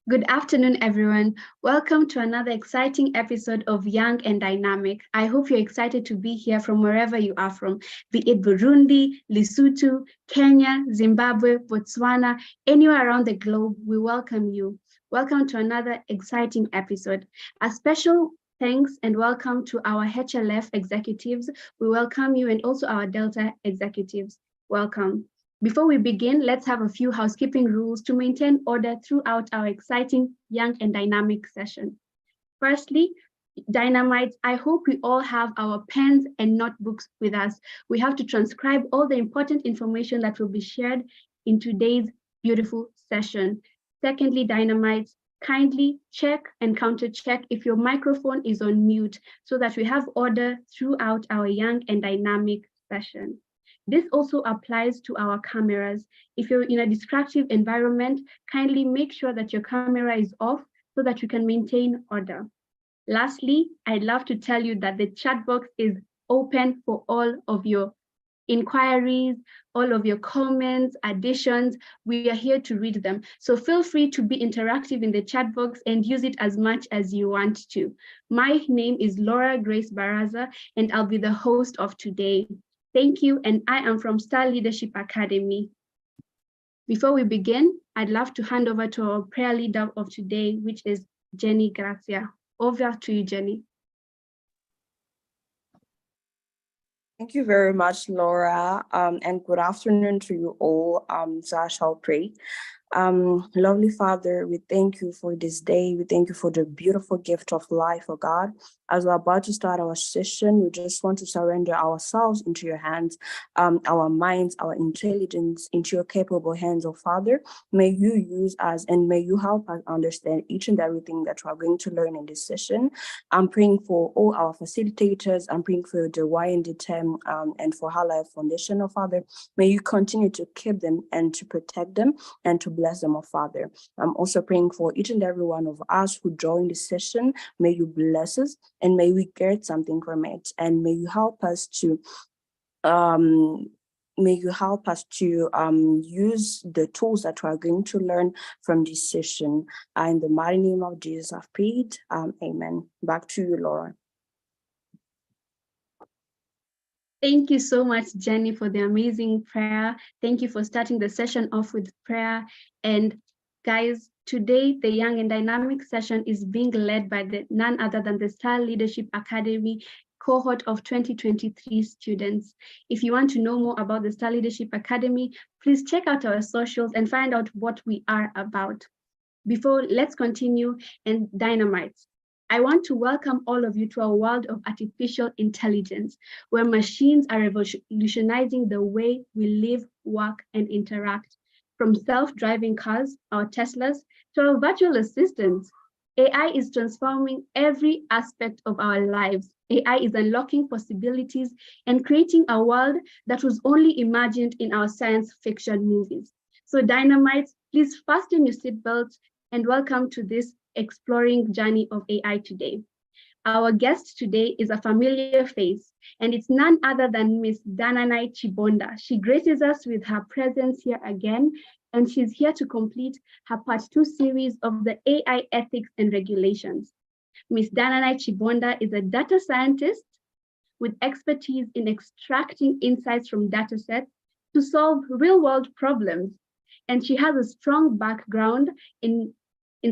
Good afternoon, everyone. Welcome to another exciting episode of Young and Dynamic. I hope you're excited to be here from wherever you are from, be it Burundi, Lesotho, Kenya, Zimbabwe, Botswana, anywhere around the globe. We welcome you. Welcome to another exciting episode. A special thanks and welcome to our HLF executives. We welcome you, and also our Delta executives. Welcome. Before we begin, let's have a few housekeeping rules to maintain order throughout our exciting, young and dynamic session. Firstly, Dynamites, I hope we all have our pens and notebooks with us. We have to transcribe all the important information that will be shared in today's beautiful session. Secondly, Dynamites, kindly check and counter check if your microphone is on mute so that we have order throughout our young and dynamic session. This also applies to our cameras. If you're in a distractive environment, kindly make sure that your camera is off so that you can maintain order. Lastly, I'd love to tell you that the chat box is open for all of your inquiries, all of your comments, additions. We are here to read them. So feel free to be interactive in the chat box and use it as much as you want to. My name is Laura Grace Baraza, and I'll be the host of today. Thank you, and I am from Star Leadership Academy. Before we begin, I'd love to hand over to our prayer leader of today, which is Jenny Gracia. Over to you, Jenny. Thank you very much, Laura, and good afternoon to you all. So I shall pray. Lovely Father, we thank you for this day. We thank you for the beautiful gift of life, oh God. As we're about to start our session, we just want to surrender ourselves into your hands, our minds, our intelligence into your capable hands, oh Father. May you use us and may you help us understand each and everything that we're going to learn in this session. I'm praying for all our facilitators. I'm praying for the Y&D team and for Her Life Foundation, oh Father. May you continue to keep them and to protect them and to bless them, oh Father. I'm also praying for each and every one of us who join this session. May you bless us and may we get something from it. And may you help us to use the tools that we are going to learn from this session. In the mighty name of Jesus, I've prayed. Amen. Back to you, Laura. Thank you so much, Jenny, for the amazing prayer. Thank you for starting the session off with prayer. And guys, today the Young and Dynamic session is being led by none other than the Star Leadership Academy cohort of 2023 students. If you want to know more about the Star Leadership Academy, please check out our socials and find out what we are about. Let's continue and Dynamites. I want to welcome all of you to a world of artificial intelligence, where machines are revolutionizing the way we live, work, and interact. From self-driving cars, our Teslas, to our virtual assistants, AI is transforming every aspect of our lives. AI is unlocking possibilities and creating a world that was only imagined in our science fiction movies. So Dynamites, please fasten your seatbelts and welcome to this exploring journey of AI today. Our guest today is a familiar face, and it's none other than Miss Dananai Chibonda. She graces us with her presence here again, and she's here to complete her Part 2 series of the AI Ethics and Regulations. Miss Dananai Chibonda is a data scientist with expertise in extracting insights from data sets to solve real-world problems, and she has a strong background in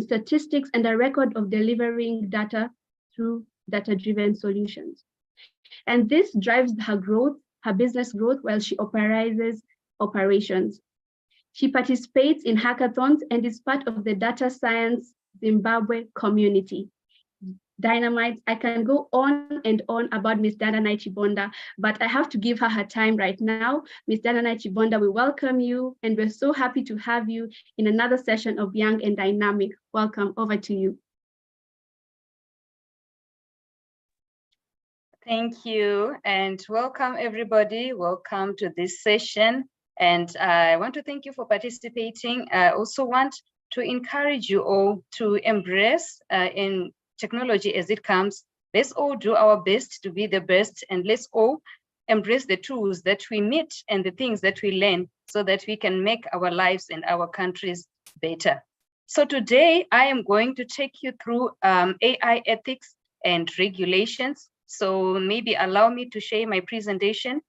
statistics and a record of delivering data through data-driven solutions. And this drives her growth, her business growth, while she operations. She participates in hackathons and is part of the Data Science Zimbabwe community. Dynamite, I can go on and on about Ms. Dananai Chibonda, but I have to give her her time right now. Ms. Dananai Chibonda, we welcome you, and we're so happy to have you in another session of Young and Dynamic. Welcome, over to you. Thank you, and welcome everybody. Welcome to this session, and I want to thank you for participating. I also want to encourage you all to embrace in technology as it comes. Let's all do our best to be the best, and let's all embrace the tools that we meet and the things that we learn so that we can make our lives and our countries better. So today I am going to take you through AI ethics and regulations. So maybe allow me to share my presentation.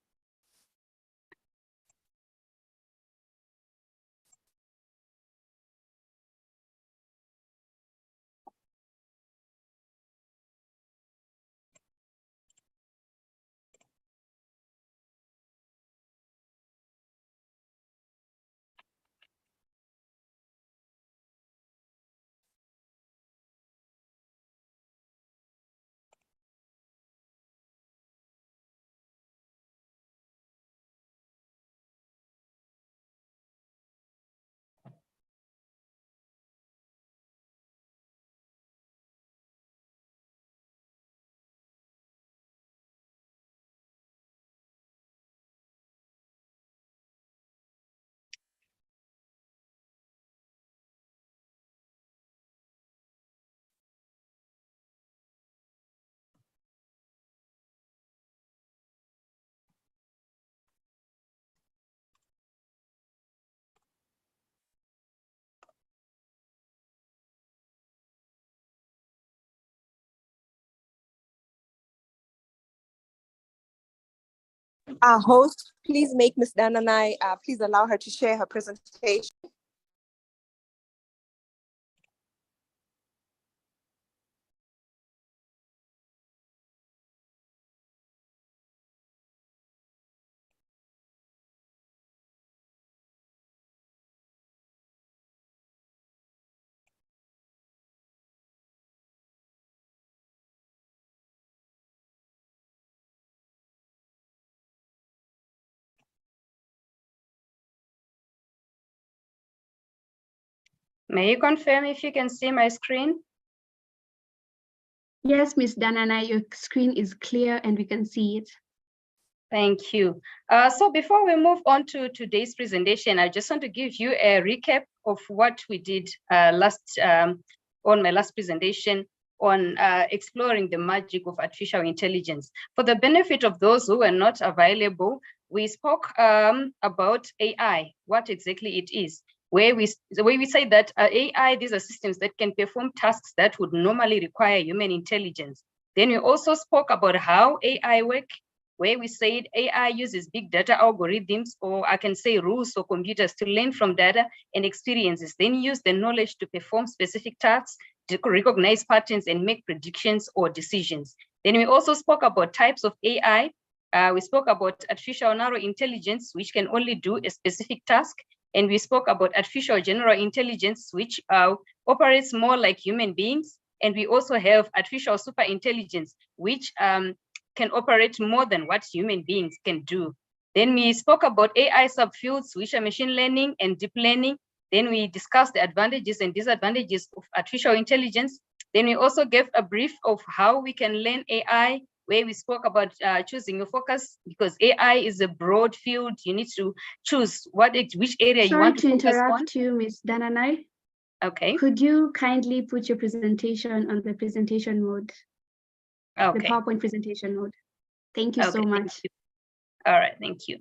Host, please make Ms. Dananai, please allow her to share her presentation. May you confirm if you can see my screen? Yes, Ms. Dananai, your screen is clear and we can see it. Thank you. So before we move on to today's presentation, I just want to give you a recap of what we did on my last presentation on exploring the magic of artificial intelligence. For the benefit of those who were not available, we spoke about AI, what exactly it is. Where we say that AI, these are systems that can perform tasks that would normally require human intelligence. Then we also spoke about how AI work, where we said AI uses big data algorithms, or I can say rules for computers to learn from data and experiences, then use the knowledge to perform specific tasks, to recognize patterns and make predictions or decisions. Then we also spoke about types of AI. We spoke about artificial narrow intelligence, which can only do a specific task. And we spoke about artificial general intelligence, which operates more like human beings. And we also have artificial super intelligence, which can operate more than what human beings can do. Then we spoke about AI subfields, which are machine learning and deep learning. Then we discussed the advantages and disadvantages of artificial intelligence. Then we also gave a brief of how we can learn AI, where we spoke about choosing your focus, because AI is a broad field. You need to choose which area you want to focus on. Sorry to interrupt you, Ms. Dananai. Okay. Could you kindly put your presentation on the presentation mode? Okay. The PowerPoint presentation mode. Thank you so much. You. All right, thank you.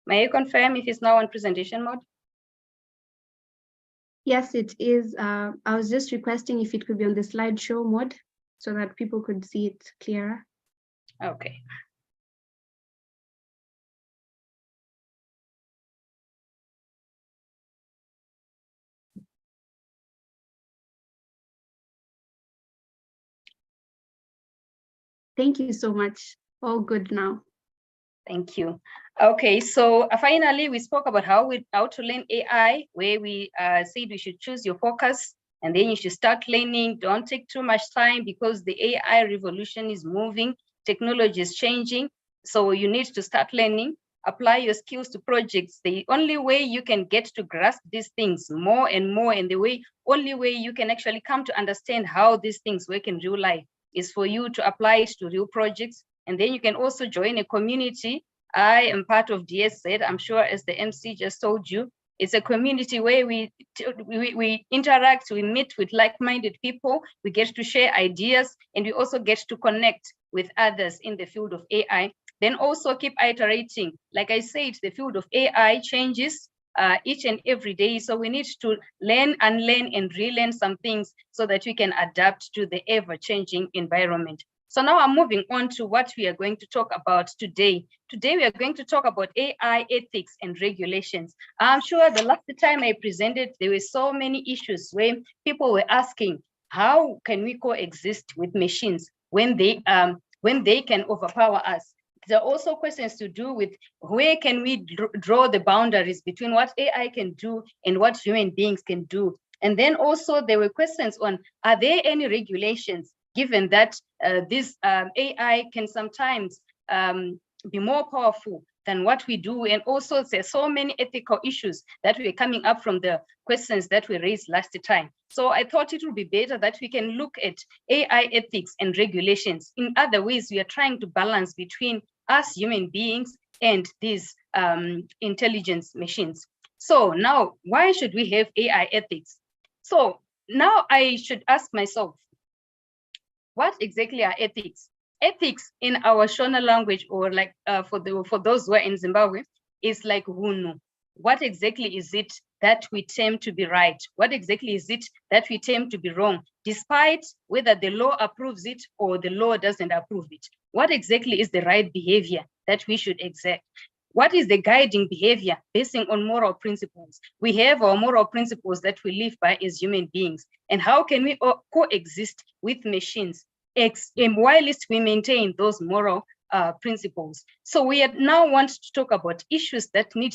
May you confirm if it's now on presentation mode? Yes, it is. I was just requesting if it could be on the slideshow mode so that people could see it clearer. Okay. Thank you so much. All good now. Thank you. Okay, so finally, we spoke about how to learn AI, where we said we should choose your focus, and then you should start learning. Don't take too much time because the AI revolution is moving, technology is changing, so you need to start learning. apply your skills to projects, the only way you can get to grasp these things more and more, and the only way you can actually come to understand how these things work in real life is for you to apply it to real projects. And then you can also join a community. I am part of DSZ, I'm sure, as the MC just told you. It's a community where we interact, we meet with like-minded people, we get to share ideas, and we also get to connect with others in the field of AI. Then also keep iterating. Like I said, the field of AI changes each and every day. So we need to learn, unlearn, and relearn some things so that we can adapt to the ever-changing environment. So now I'm moving on to what we are going to talk about today. Today, we are going to talk about AI ethics and regulations. I'm sure the last time I presented, there were so many issues where people were asking, how can we coexist with machines when they can overpower us? There are also questions to do with where can we draw the boundaries between what AI can do and what human beings can do. And then also there were questions on, are there any regulations, given that this AI can sometimes be more powerful than what we do? And also there's so many ethical issues that were coming up from the questions that we raised last time. So I thought it would be better that we can look at AI ethics and regulations. In other ways, we are trying to balance between us human beings and these intelligence machines. So now, why should we have AI ethics? So now I should ask myself, what exactly are ethics? Ethics in our Shona language, or like for those who are in Zimbabwe, is like hunu. What exactly is it that we tend to be right? What exactly is it that we tend to be wrong, despite whether the law approves it or the law doesn't approve it? What exactly is the right behavior that we should exact? What is the guiding behavior basing on moral principles? We have our moral principles that we live by as human beings. And how can we coexist with machines while we maintain those moral principles? So we now want to talk about issues that we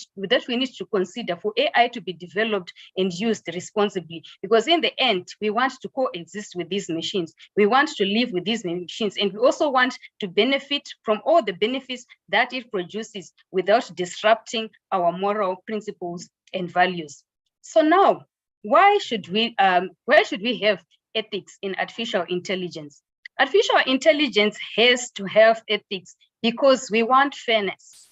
need to consider for AI to be developed and used responsibly. Because in the end, we want to coexist with these machines. We want to live with these machines, and we also want to benefit from all the benefits that it produces without disrupting our moral principles and values. So now, why should we have ethics in artificial intelligence? Artificial intelligence has to have ethics because we want fairness.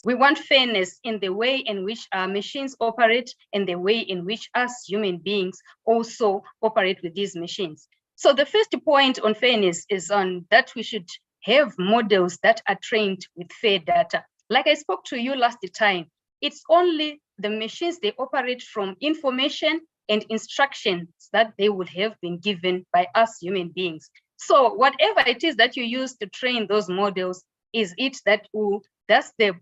We want fairness in the way in which our machines operate and the way in which us human beings also operate with these machines. So the first point on fairness is on that we should have models that are trained with fair data. Like I spoke to you last time, it's only the machines, they operate from information and instructions that they would have been given by us human beings. So whatever it is that you use to train those models, is it that that's the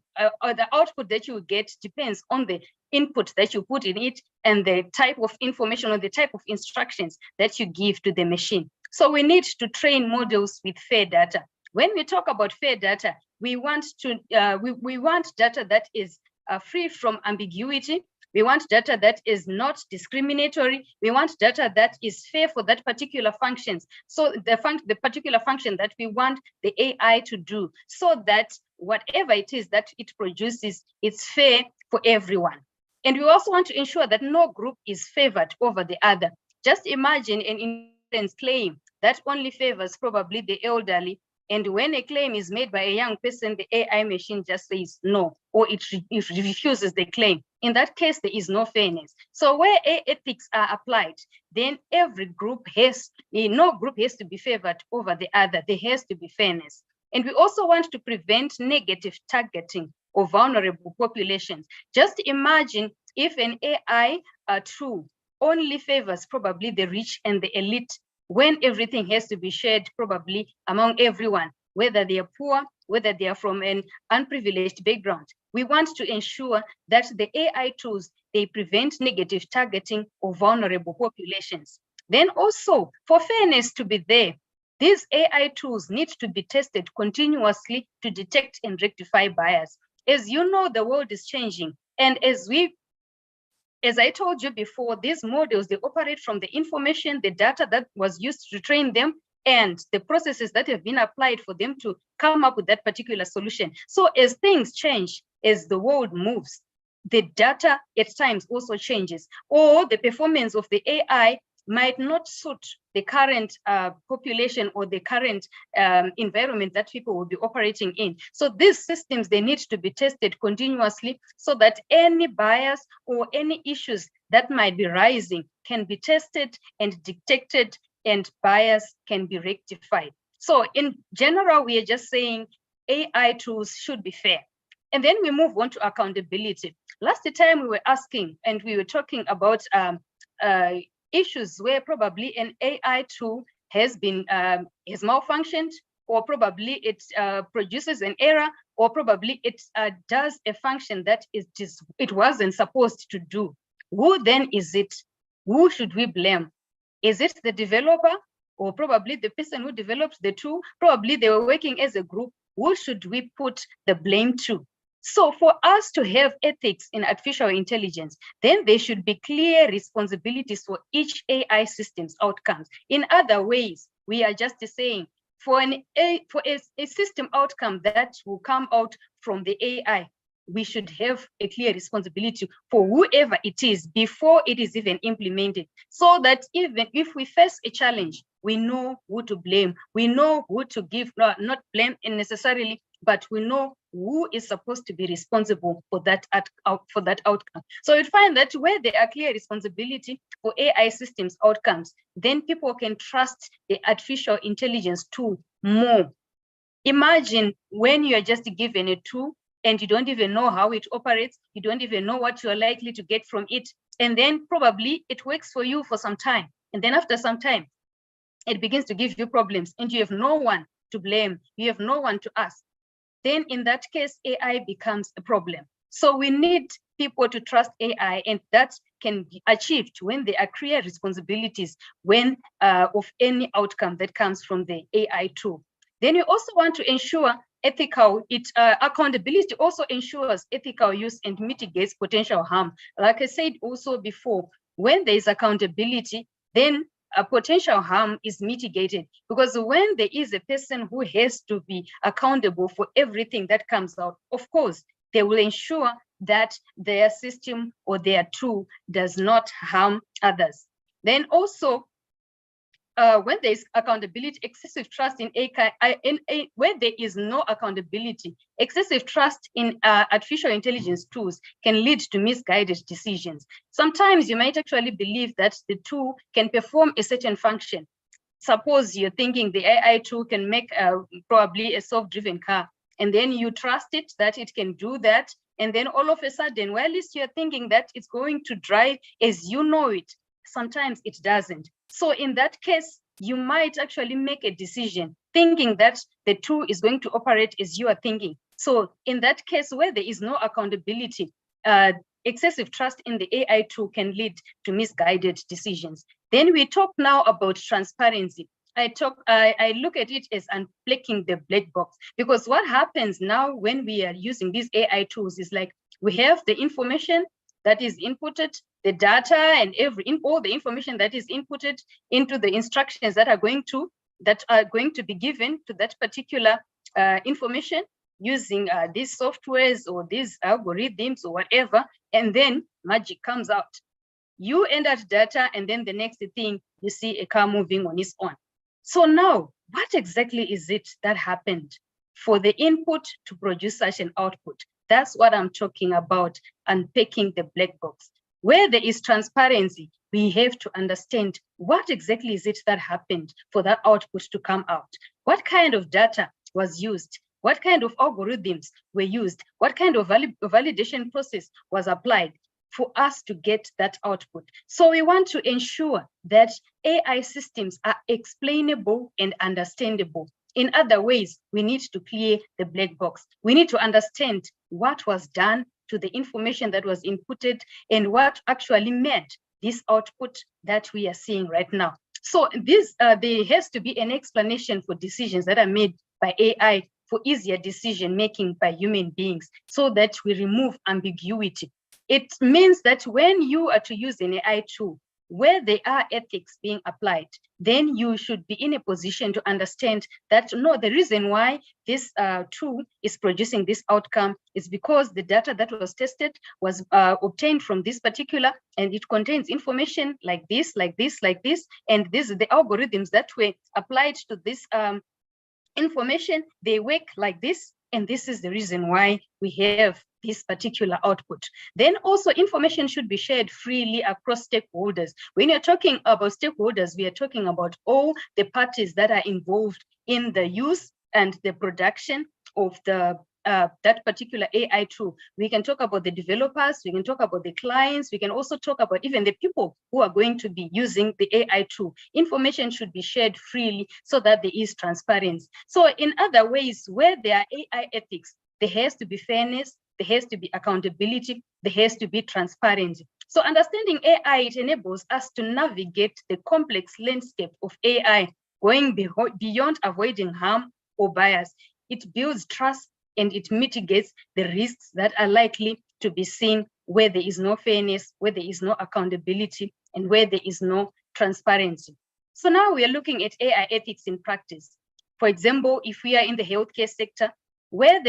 output that you get depends on the input that you put in it and the type of information or the type of instructions that you give to the machine. So we need to train models with fair data. When we talk about fair data, we want data that is free from ambiguity. We want data that is not discriminatory. We want data that is fair for that particular functions. So the particular function that we want the AI to do, so that whatever it is that it produces, it's fair for everyone. And we also want to ensure that no group is favored over the other. Just imagine an insurance claim that only favors probably the elderly. And when a claim is made by a young person, the AI machine just says no, or it refuses the claim. In that case, there is no fairness. So where ethics are applied, then every group no group has to be favored over the other. There has to be fairness. And we also want to prevent negative targeting of vulnerable populations. Just imagine if an AI tool only favors probably the rich and the elite, when everything has to be shared probably among everyone, whether they are poor, whether they are from an unprivileged background. We want to ensure that the AI tools, they prevent negative targeting of vulnerable populations. Then also, for fairness to be there, these AI tools need to be tested continuously to detect and rectify bias. As you know, the world is changing. And as I told you before, these models, they operate from the information, the data that was used to train them, and the processes that have been applied for them to come up with that particular solution. So as things change, as the world moves, the data at times also changes, or the performance of the AI might not suit the current population or the current environment that people will be operating in. So these systems, they need to be tested continuously so that any bias or any issues that might be rising can be tested and detected, and bias can be rectified. So in general, we are just saying AI tools should be fair. And then we move on to accountability. Last time we were asking and we were talking about issues where probably an AI tool has been has malfunctioned, or probably it produces an error, or probably it does a function that it wasn't supposed to do. Who then is it? Who should we blame? Is it the developer, or probably the person who developed the tool? Probably they were working as a group. Who should we put the blame to? So for us to have ethics in artificial intelligence, then there should be clear responsibilities for each AI system's outcomes. In other ways, we are just saying for a system outcome that will come out from the AI, we should have a clear responsibility for whoever it is before it is even implemented, so that even if we face a challenge, we know who to blame, we know who to give, not blame necessarily, but we know who is supposed to be responsible for that outcome. So you'd find that where there are clear responsibility for AI systems outcomes, then people can trust the artificial intelligence tool more. Imagine when you are just given a tool and you don't even know how it operates, you don't even know what you are likely to get from it, and then probably it works for you for some time, and then after some time, it begins to give you problems, and you have no one to blame, you have no one to ask. Then in that case, AI becomes a problem. So we need people to trust AI, and that can be achieved when there are clear responsibilities of any outcome that comes from the AI tool. Then you also want to ensure accountability also ensures ethical use and mitigates potential harm. Like I said also before, when there is accountability, then a potential harm is mitigated, because when there is a person who has to be accountable for everything that comes out, of course, they will ensure that their system or their tool does not harm others. Then also, when there is accountability, excessive trust in AI, where there is no accountability, excessive trust in artificial intelligence tools can lead to misguided decisions. Sometimes you might actually believe that the tool can perform a certain function. Suppose you're thinking the AI tool can make probably a self-driven car, and then you trust it that it can do that, and then all of a sudden, well, at least you're thinking that it's going to drive as you know it. Sometimes it doesn't. So in that case, you might actually make a decision thinking that the tool is going to operate as you are thinking. So in that case, where there is no accountability, excessive trust in the AI tool can lead to misguided decisions. Then we talk now about transparency. I look at it as unpacking the black box, because what happens now when we are using these AI tools is like we have the information that is inputted, the data and all the information that is inputted into the instructions that are going to be given to that particular information using these softwares or these algorithms or whatever, and then magic comes out. You enter data, and then the next thing you see a car moving on its own. So now, what exactly is it that happened for the input to produce such an output? That's what I'm talking about, unpacking the black box. Where there is transparency, we have to understand what exactly is it that happened for that output to come out. What kind of data was used? What kind of algorithms were used? What kind of validation process was applied for us to get that output? So we want to ensure that AI systems are explainable and understandable. In other ways, we need to clear the black box. We need to understand what was done to the information that was inputted and what actually made this output that we are seeing right now. So there has to be an explanation for decisions that are made by AI for easier decision making by human beings, so that we remove ambiguity. It means that when you are to use an AI tool, where there are ethics being applied, then you should be in a position to understand that, no, the reason why this tool is producing this outcome is because the data that was tested was obtained from this particular, and it contains information like this, like this, like this, and this is the algorithms that were applied to this information, they work like this, and this is the reason why we have this particular output. Then also information should be shared freely across stakeholders. When you're talking about stakeholders, we are talking about all the parties that are involved in the use and the production of the that particular AI tool. We can talk about the developers, we can talk about the clients, we can also talk about even the people who are going to be using the AI tool. Information should be shared freely so that there is transparency. So in other ways, where there are AI ethics, there has to be fairness, there has to be accountability, there has to be transparency. So understanding AI, it enables us to navigate the complex landscape of AI, going beyond avoiding harm or bias. It builds trust and it mitigates the risks that are likely to be seen where there is no fairness, where there is no accountability, and where there is no transparency. So now we are looking at AI ethics in practice. For example, if we are in the healthcare sector, where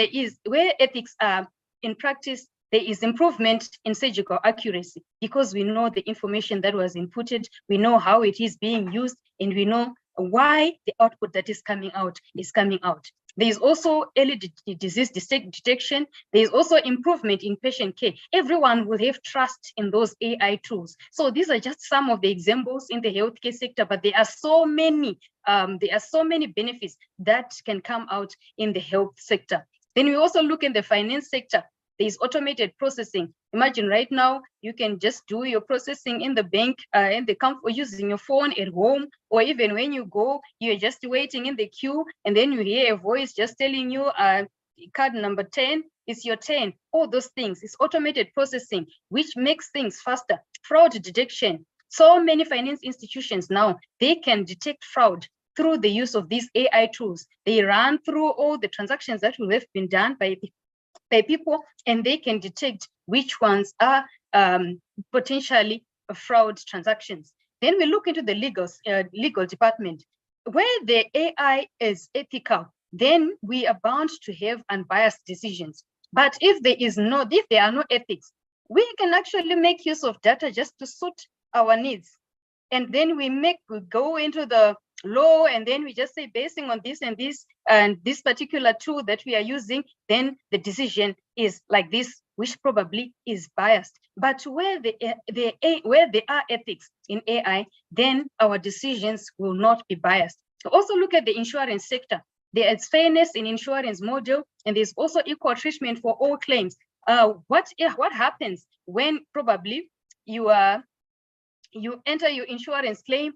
ethics are in practice, there is improvement in surgical accuracy because we know the information that was inputted, we know how it is being used, and we know why the output that is coming out is coming out. There is also early disease detection. There is also improvement in patient care. Everyone will have trust in those AI tools. So these are just some of the examples in the healthcare sector, but there are so many benefits that can come out in the health sector. Then we also look in the finance sector. There's automated processing. Imagine right now, you can just do your processing in the bank, in the comfort, using your phone at home, or even when you go, you're just waiting in the queue, and then you hear a voice just telling you, card number 10, it's your turn. All those things, it's automated processing, which makes things faster. Fraud detection. So many finance institutions now, they can detect fraud through the use of these AI tools. They run through all the transactions that will have been done by people, and they can detect which ones are potentially fraud transactions. Then we look into the legal department. Where the AI is ethical, then we are bound to have unbiased decisions. But if there are no ethics, we can actually make use of data just to suit our needs. And then we go into the law, and then we just say, basing on this and this particular tool that we are using, then the decision is like this, which probably is biased. But where there are ethics in AI, then our decisions will not be biased. So also look at the insurance sector. There is fairness in insurance model, and there's also equal treatment for all claims. What happens when probably you enter your insurance claim,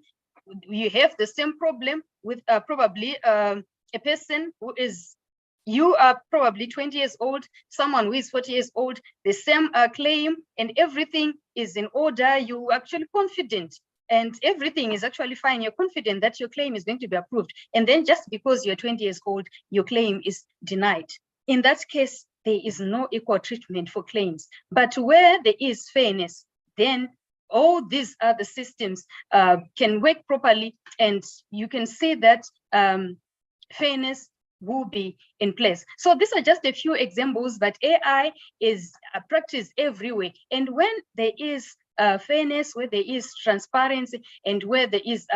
you have the same problem with probably a person who is, you are probably 20 years old, someone who is 40 years old, the same claim, and everything is in order. You are actually confident, and everything is actually fine. You're confident that your claim is going to be approved. And then just because you're 20 years old, your claim is denied. In that case, there is no equal treatment for claims. But where there is fairness, then all these other systems can work properly, and you can see that fairness will be in place. So these are just a few examples, but AI is practiced everywhere. And when there is fairness, where there is transparency, and where there is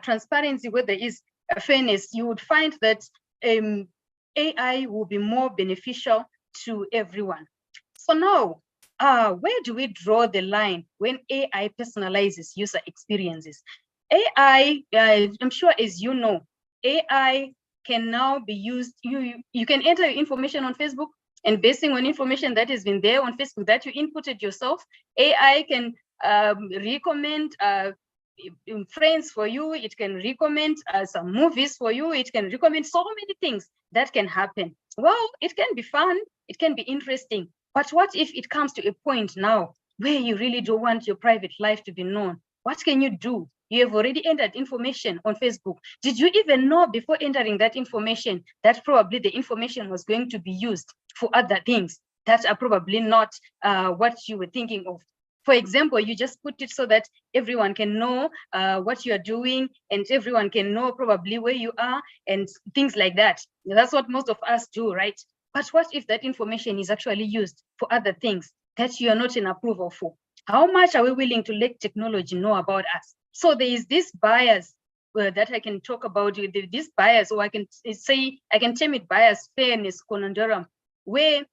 transparency, where there is fairness, you would find that AI will be more beneficial to everyone. So now, where do we draw the line when AI personalizes user experiences? AI, I'm sure as you know, AI can now be used. You can enter your information on Facebook, and basing on information that has been there on Facebook that you inputted yourself, AI can recommend friends for you. It can recommend some movies for you. It can recommend so many things that can happen. Well, it can be fun. It can be interesting. But what if it comes to a point now where you really don't want your private life to be known? What can you do? You have already entered information on Facebook. Did you even know before entering that information that probably the information was going to be used for other things that are probably not what you were thinking of? For example, you just put it so that everyone can know what you are doing, and everyone can know probably where you are and things like that. That's what most of us do, right? But what if that information is actually used for other things that you are not in approval for? How much are we willing to let technology know about us? So there is this bias that I can talk about, this bias, or I can say, I can term it bias fairness conundrum, where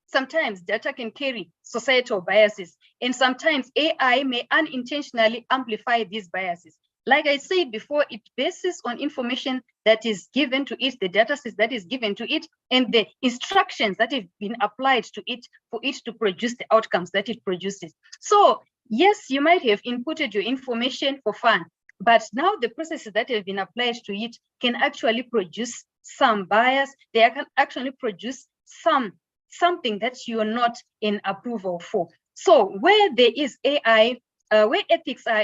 sometimes data can carry societal biases, and sometimes AI may unintentionally amplify these biases. Like I said before, it bases on information that is given to it, the data set that is given to it, and the instructions that have been applied to it for it to produce the outcomes that it produces. So yes, you might have inputted your information for fun, but now the processes that have been applied to it can actually produce some bias. They can actually produce something that you're not in approval for. So where there is AI, where ethics are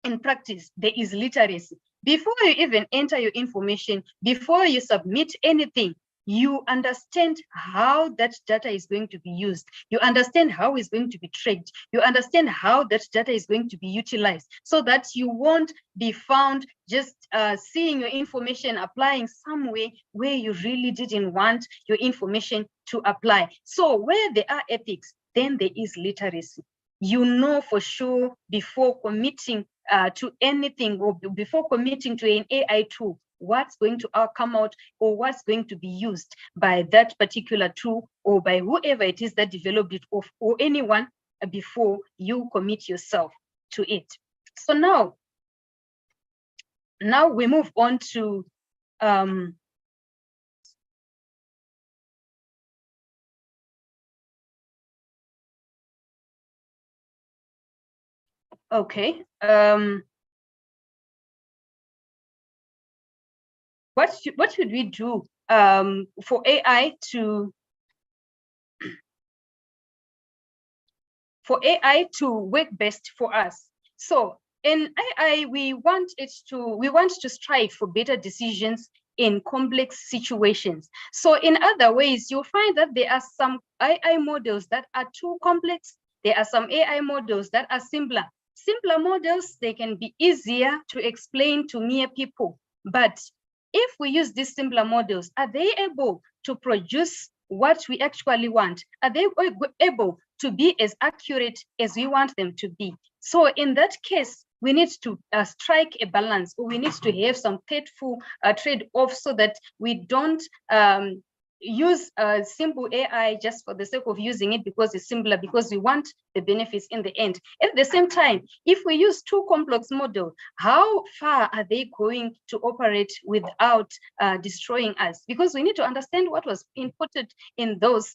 in practice, there is literacy. Before you even enter your information, before you submit anything, you understand how that data is going to be used. You understand how it's going to be tracked. You understand how that data is going to be utilized, so that you won't be found just seeing your information applying somewhere where you really didn't want your information to apply. So where there are ethics, then there is literacy. You know for sure before committing to anything, or before committing to an AI tool, what's going to come out, or what's going to be used by that particular tool, or by whoever it is that developed it, or anyone, before you commit yourself to it. So now we move on to okay. What should we do for AI to work best for us? So in AI, we want to strive for better decisions in complex situations. So in other ways, you'll find that there are some AI models that are too complex. There are some AI models that are simpler. Simpler models, they can be easier to explain to mere people. But if we use these simpler models, are they able to produce what we actually want? Are they able to be as accurate as we want them to be? So in that case, we need to strike a balance, or we need to have some thoughtful trade-off, so that we don't use simple AI just for the sake of using it because it's simpler, because we want the benefits in the end. At the same time, if we use too complex model, how far are they going to operate without destroying us? Because we need to understand what was inputted in those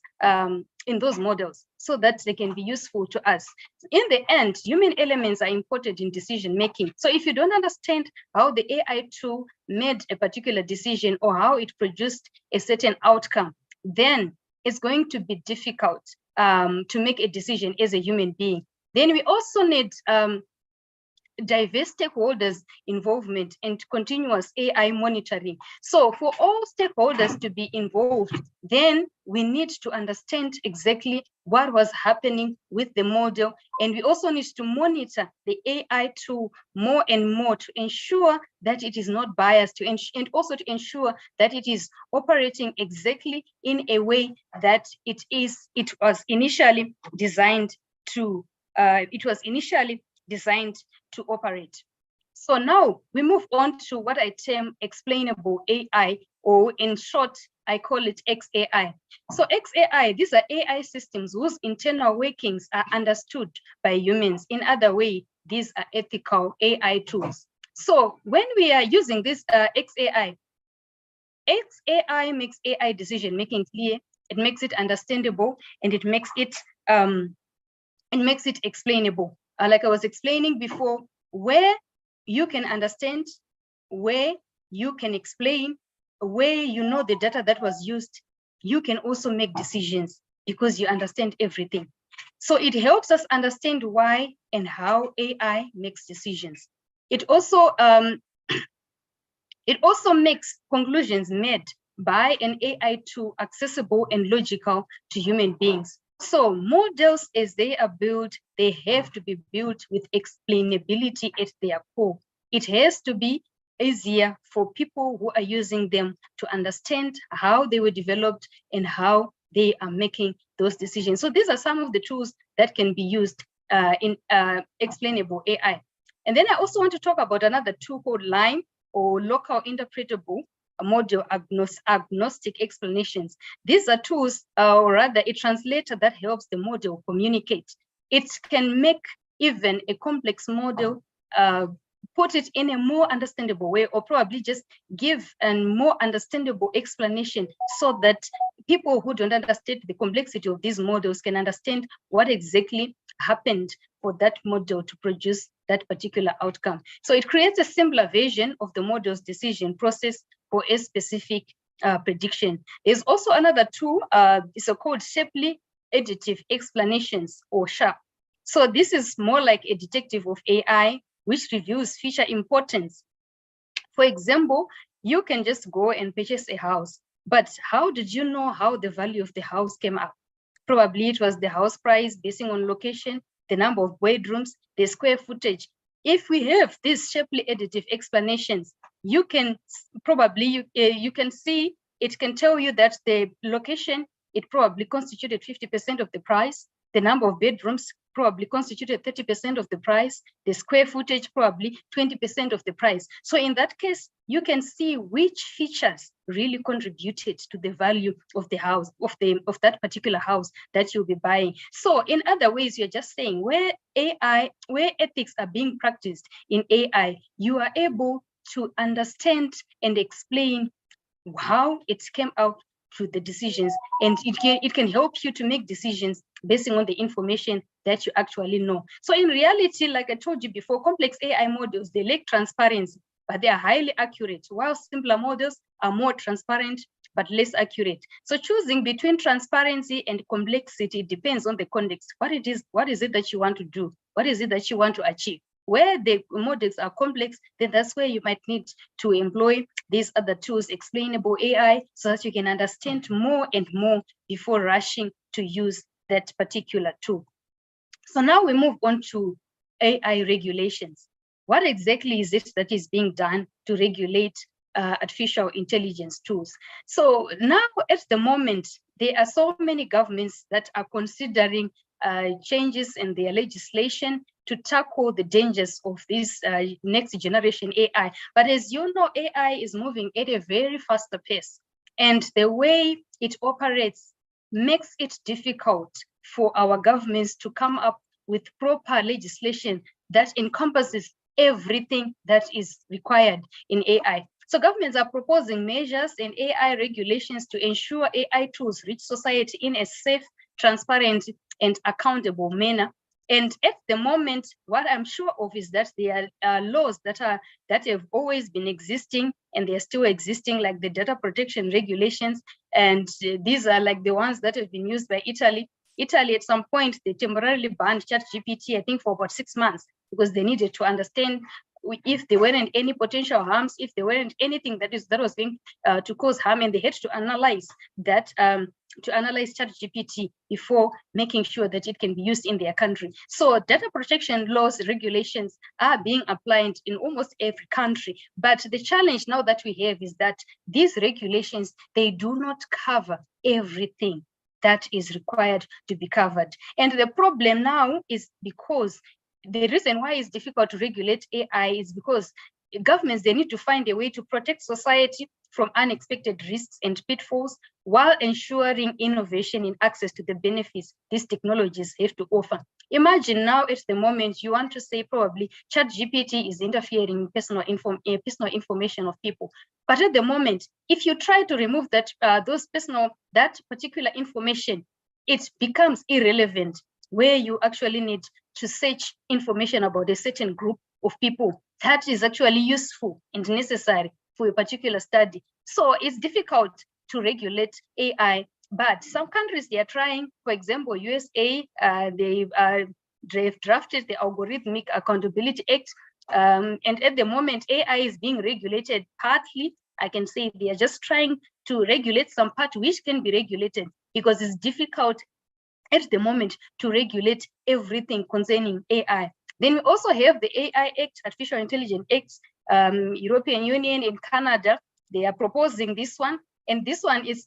models, so that they can be useful to us. In the end, human elements are important in decision making. So if you don't understand how the AI tool made a particular decision, or how it produced a certain outcome, then it's going to be difficult to make a decision as a human being. Then we also need diverse stakeholders' involvement and continuous AI monitoring. So for all stakeholders to be involved, then we need to understand exactly what was happening with the model. And we also need to monitor the AI tool more and more to ensure that it is not biased, and also to ensure that it is operating exactly in a way that it was initially designed to operate. So now we move on to what I term explainable AI, or in short, I call it XAI. So XAI, these are AI systems whose internal workings are understood by humans. In other way, these are ethical AI tools. So when we are using this XAI makes AI decision making clear, it makes it understandable, and it makes it explainable. Like I was explaining before, where you can understand, where you can explain, where you know the data that was used, you can also make decisions because you understand everything. So it helps us understand why and how AI makes decisions. It also makes conclusions made by an AI tool accessible and logical to human beings. So models, as they are built, they have to be built with explainability at their core. It has to be easier for people who are using them to understand how they were developed and how they are making those decisions. So these are some of the tools that can be used in explainable AI. And then I also want to talk about another tool called LIME, or local interpretable model agnostic explanations. These are tools, or rather a translator that helps the model communicate. It can make even a complex model put it in a more understandable way, or probably just give a more understandable explanation so that people who don't understand the complexity of these models can understand what exactly happened for that model to produce that particular outcome. So it creates a simpler version of the model's decision process for a specific prediction. There's also another tool, it's called Shapley Additive Explanations, or SHAP. So this is more like a detective of AI, which reviews feature importance. For example, you can just go and purchase a house, but how did you know how the value of the house came up? Probably it was the house price basing on location, the number of bedrooms, the square footage. If we have these Shapley additive explanations, you can probably, you can see, it can tell you that the location, it probably constituted 50% of the price. The number of bedrooms probably constituted 30% of the price, the square footage probably 20% of the price. So in that case, you can see which features really contributed to the value of the house, of that particular house that you'll be buying. So in other ways, you're just saying where ethics are being practiced in AI, you are able to understand and explain how it came out to the decisions, and it can help you to make decisions based on the information that you actually know. So in reality, like I told you before, complex AI models, they lack transparency, but they are highly accurate, while simpler models are more transparent but less accurate. So choosing between transparency and complexity depends on the context. What is it that you want to do? What is it that you want to achieve? Where the models are complex, then that's where you might need to employ these other tools, explainable AI, so that you can understand more and more before rushing to use that particular tool. So now we move on to AI regulations. What exactly is it that is being done to regulate artificial intelligence tools? So now at the moment, there are so many governments that are considering changes in their legislation to tackle the dangers of this next generation AI. But as you know, AI is moving at a very faster pace, and the way it operates makes it difficult for our governments to come up with proper legislation that encompasses everything that is required in AI. So governments are proposing measures and AI regulations to ensure AI tools reach society in a safe, transparent, and accountable manner. And at the moment, what I'm sure of is that there are laws that have always been existing, and they're still existing, like the data protection regulations. And these are like the ones that have been used by Italy. Italy, at some point, they temporarily banned ChatGPT, I think, for about 6 months, because they needed to understand if there weren't any potential harms, if there weren't anything that was going to cause harm, and they had to analyze that, to analyze ChatGPT before making sure that it can be used in their country. So data protection laws, regulations are being applied in almost every country. But the challenge now that we have is that these regulations, they do not cover everything that is required to be covered. And the problem now is because the reason why it's difficult to regulate AI is because governments, they need to find a way to protect society from unexpected risks and pitfalls while ensuring innovation in access to the benefits these technologies have to offer. Imagine now at the moment you want to say probably ChatGPT is interfering in personal information of people. But at the moment, if you try to remove that that particular information, it becomes irrelevant, where you actually need to search information about a certain group of people that is actually useful and necessary for a particular study. So it's difficult to regulate AI, but some countries, they are trying. For example, USA, they've drafted the Algorithmic Accountability Act, and at the moment, AI is being regulated partly. I can say they are just trying to regulate some part which can be regulated, because it's difficult at the moment to regulate everything concerning AI. Then we also have the AI Act, Artificial Intelligence Act, European Union and Canada. They are proposing this one, and this one is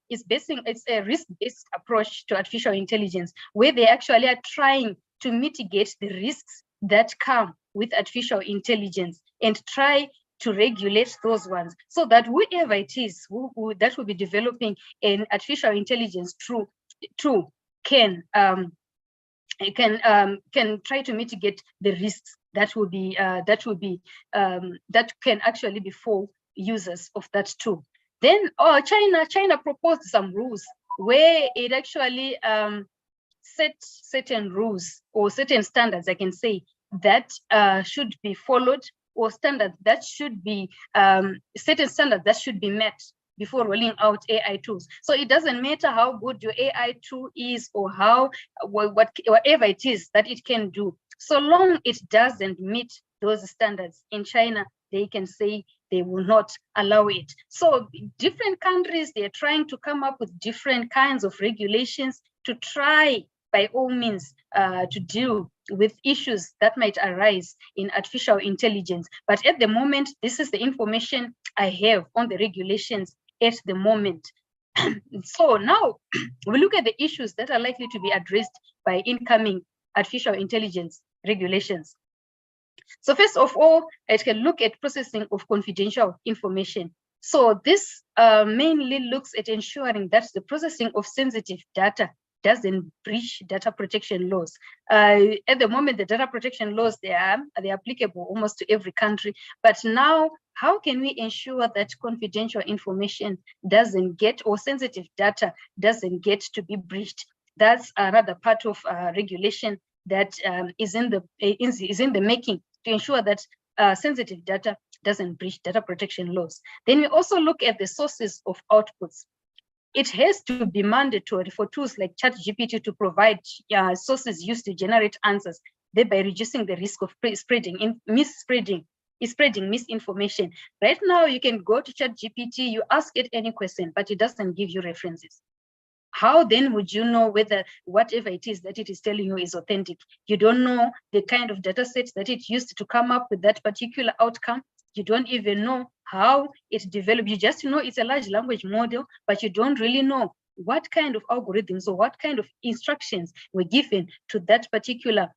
it's a risk-based approach to artificial intelligence, where they actually are trying to mitigate the risks that come with artificial intelligence and try to regulate those ones, so that whoever it is that will be developing an artificial intelligence tool can try to mitigate the risks that can actually befall users of that tool. Then China proposed some rules where it actually set certain rules or certain standards, I can say, that should be followed, or standards that should be certain standards that should be met before rolling out AI tools. So it doesn't matter how good your AI tool is, or whatever it is that it can do, so long it doesn't meet those standards. In China, they can say they will not allow it. So different countries, they're trying to come up with different kinds of regulations to try, by all means, to deal with issues that might arise in artificial intelligence. But at the moment, this is the information I have on the regulations at the moment. So now we look at the issues that are likely to be addressed by incoming artificial intelligence regulations. So first of all, it can look at processing of confidential information. So this mainly looks at ensuring that the processing of sensitive data doesn't breach data protection laws. At the moment, the data protection laws, they're applicable almost to every country. But now, how can we ensure that confidential information doesn't get, or sensitive data doesn't get to be breached? That's another part of regulation that is in the making, to ensure that sensitive data doesn't breach data protection laws. Then we also look at the sources of outputs. It has to be mandatory for tools like ChatGPT to provide sources used to generate answers, thereby reducing the risk of spreading misinformation. Right now, you can go to ChatGPT, you ask it any question, but it doesn't give you references. How then would you know whether whatever it is that it is telling you is authentic? You don't know the kind of data sets that it used to come up with that particular outcome. You don't even know how it developed. You just know it's a large language model, but you don't really know what kind of algorithms or what kind of instructions were given to that particular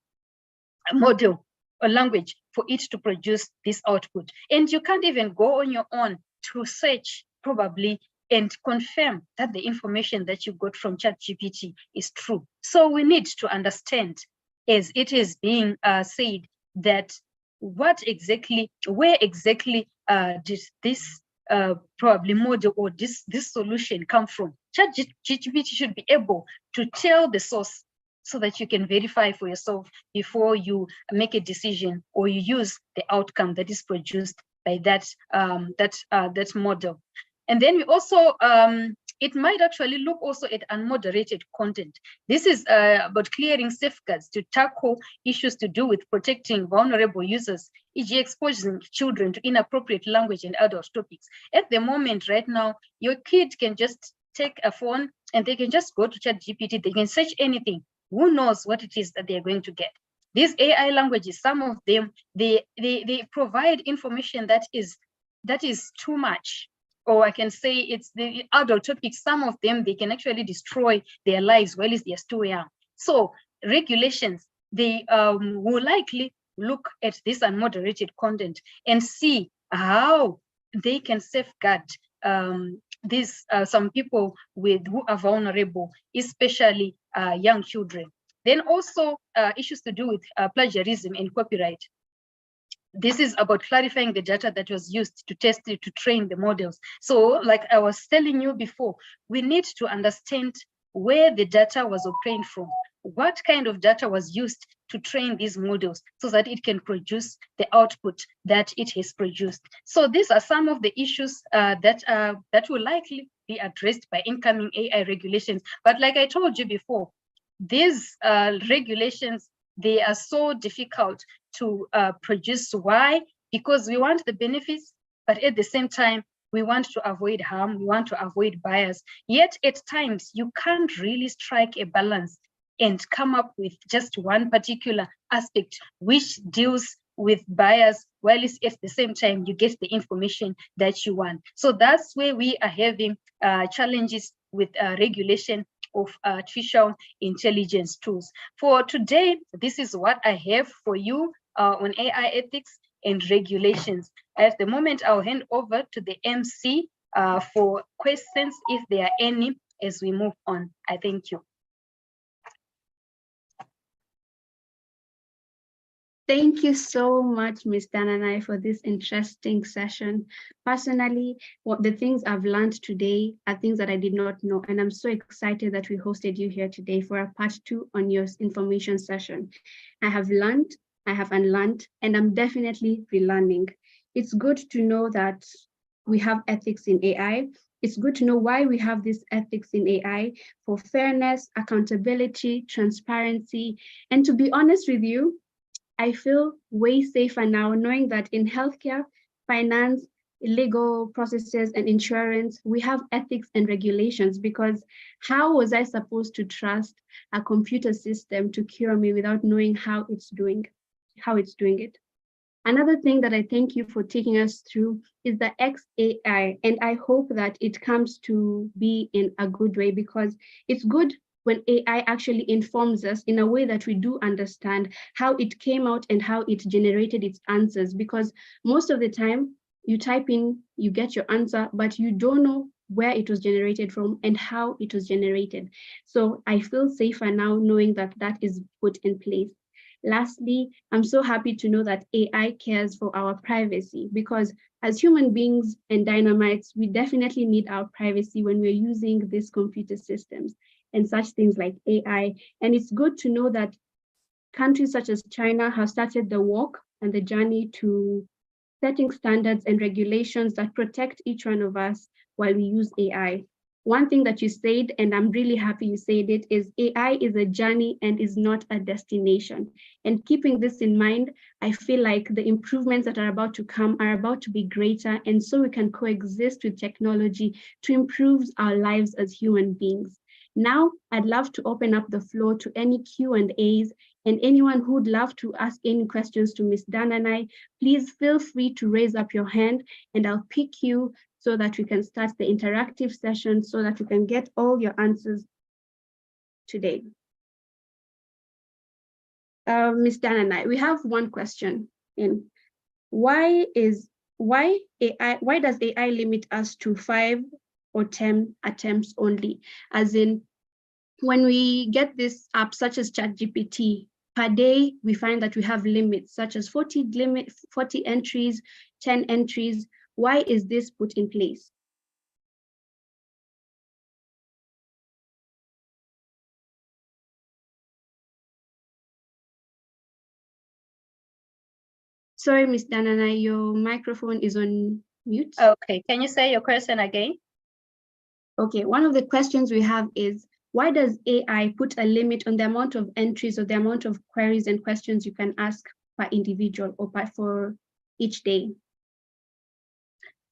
model or language for it to produce this output. And you can't even go on your own to search, probably, and confirm that the information that you got from ChatGPT is true. So we need to understand, as it is being said, that where exactly did this probably model or this solution come from? ChatGPT should be able to tell the source, so that you can verify for yourself before you make a decision or you use the outcome that is produced by that model. And then we also, it might actually look also at unmoderated content. This is about clearing safeguards to tackle issues to do with protecting vulnerable users, e.g. exposing children to inappropriate language and adult topics. At the moment, right now, your kid can just take a phone and they can just go to ChatGPT, they can search anything. Who knows what it is that they're going to get? These AI languages, some of them, they provide information that is too much. Or I can say it's the adult topics. Some of them, they can actually destroy their lives while they're still young. So regulations, they will likely look at this unmoderated content and see how they can safeguard some people who are vulnerable, especially young children. Then also issues to do with plagiarism and copyright. This is about clarifying the data that was used to train the models. So like I was telling you before, we need to understand where the data was obtained from, what kind of data was used to train these models, so that it can produce the output that it has produced. So these are some of the issues that will likely be addressed by incoming AI regulations. But like I told you before, these regulations, they are so difficult to produce. Why? Because we want the benefits, but at the same time, We want to avoid harm. We want to avoid bias. Yet at times, you can't really strike a balance and come up with just one particular aspect which deals with bias, while at the same time you get the information that you want. So that's where we are having challenges with regulation of artificial intelligence tools. For today, this is what I have for you on AI ethics and regulations. At the moment, I'll hand over to the MC for questions, if there are any, as we move on. I thank you. Thank you so much, Ms. Dananai, for this interesting session. Personally, the things I've learned today are things that I did not know, and I'm so excited that we hosted you here today for a part 2 on your information session. I have learned, I have unlearned, and I'm definitely relearning. It's good to know that we have ethics in AI. It's good to know why we have this ethics in AI for fairness, accountability, transparency, and to be honest with you, I feel way safer now knowing that in healthcare, finance, legal processes, and insurance, we have ethics and regulations, because how was I supposed to trust a computer system to cure me without knowing how it's doing it? Another thing that I thank you for taking us through is the XAI, and I hope that it comes to be in a good way, because it's good when AI actually informs us in a way that we do understand how it came out and how it generated its answers, because most of the time you type in, you get your answer, but you don't know where it was generated from and how it was generated. So I feel safer now knowing that that is put in place. Lastly, I'm so happy to know that AI cares for our privacy, because as human beings and dynamites, we definitely need our privacy when we're using these computer systems and such things like AI. And it's good to know that countries such as China have started the walk and the journey to setting standards and regulations that protect each one of us while we use AI. One thing that you said, and I'm really happy you said it, is AI is a journey and is not a destination. And keeping this in mind, I feel like the improvements that are about to come are about to be greater, and so we can coexist with technology to improve our lives as human beings. Now, I'd love to open up the floor to any Q&As, and anyone who would love to ask any questions to Ms. Dananai, please feel free to raise up your hand and I'll pick you so that we can start the interactive session so that we can get all your answers today. Ms. Dananai, we have one question in. Why does AI limit us to 5 or 10 attempts only? As in, when we get this app such as ChatGPT, per day, we find that we have limits such as 40 entries, 10 entries. Why is this put in place? Sorry, Ms. Dananai, your microphone is on mute. Okay, can you say your question again? Okay, one of the questions we have is, why does AI put a limit on the amount of entries or the amount of queries and questions you can ask per individual or for each day?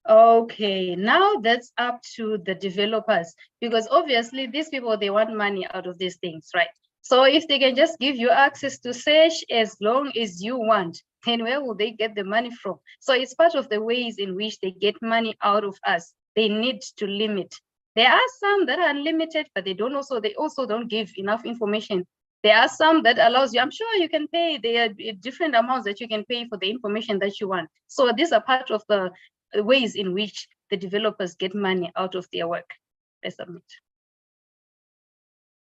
Okay, now that's up to the developers, because obviously these people, they want money out of these things, right? So if they can just give you access to search as long as you want, then where will they get the money from? So it's part of the ways in which they get money out of us. They need to limit. There are some that are unlimited, but they also don't give enough information. There are some that allows you, I'm sure you can pay, there are different amounts that you can pay for the information that you want. So these are part of the ways in which the developers get money out of their work. I submit.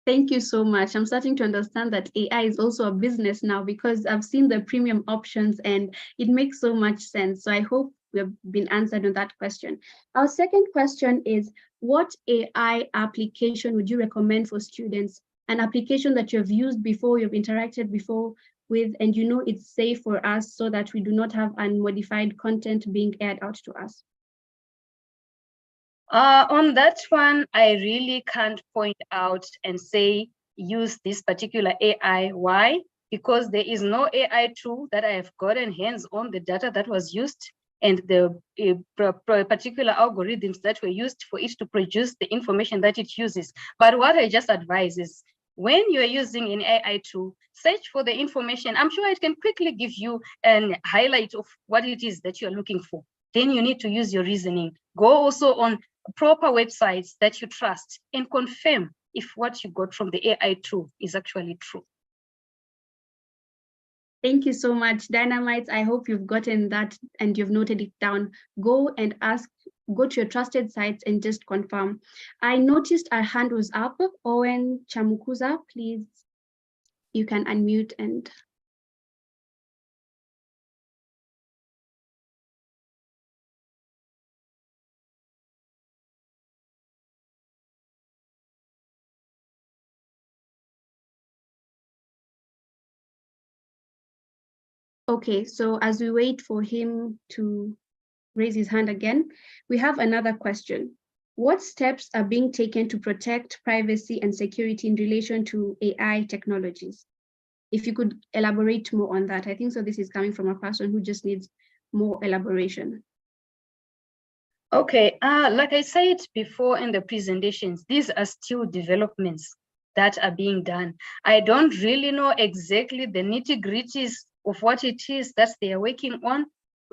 Thank you so much. I'm starting to understand that AI is also a business now, because I've seen the premium options and it makes so much sense. So I hope we've been answered on that question. Our second question is, what AI application would you recommend for students? An application that you've used before, you've interacted before with, and you know it's safe for us so that we do not have unmodified content being aired out to us? On that one, I really can't point out and say, use this particular AI. Why? Because there is no AI tool that I have gotten hands on the data that was used. and the particular algorithms that were used for it to produce the information that it uses. But what I just advise is, when you are using an AI tool, search for the information. I'm sure it can quickly give you a highlight of what it is that you're looking for. Then you need to use your reasoning. Go also on proper websites that you trust and confirm if what you got from the AI tool is actually true. Thank you so much, Dynamites. I hope you've gotten that and you've noted it down. Go and ask, go to your trusted sites and just confirm. I noticed our hand was up. Owen Chamukuza, please, you can unmute and. Okay, so as we wait for him to raise his hand again, we have another question. What steps are being taken to protect privacy and security in relation to AI technologies? If you could elaborate more on that. I think so this is coming from a person who just needs more elaboration. Okay, like I said before in the presentations, these are still developments that are being done. I don't really know exactly the nitty-gritties of what it is that they are working on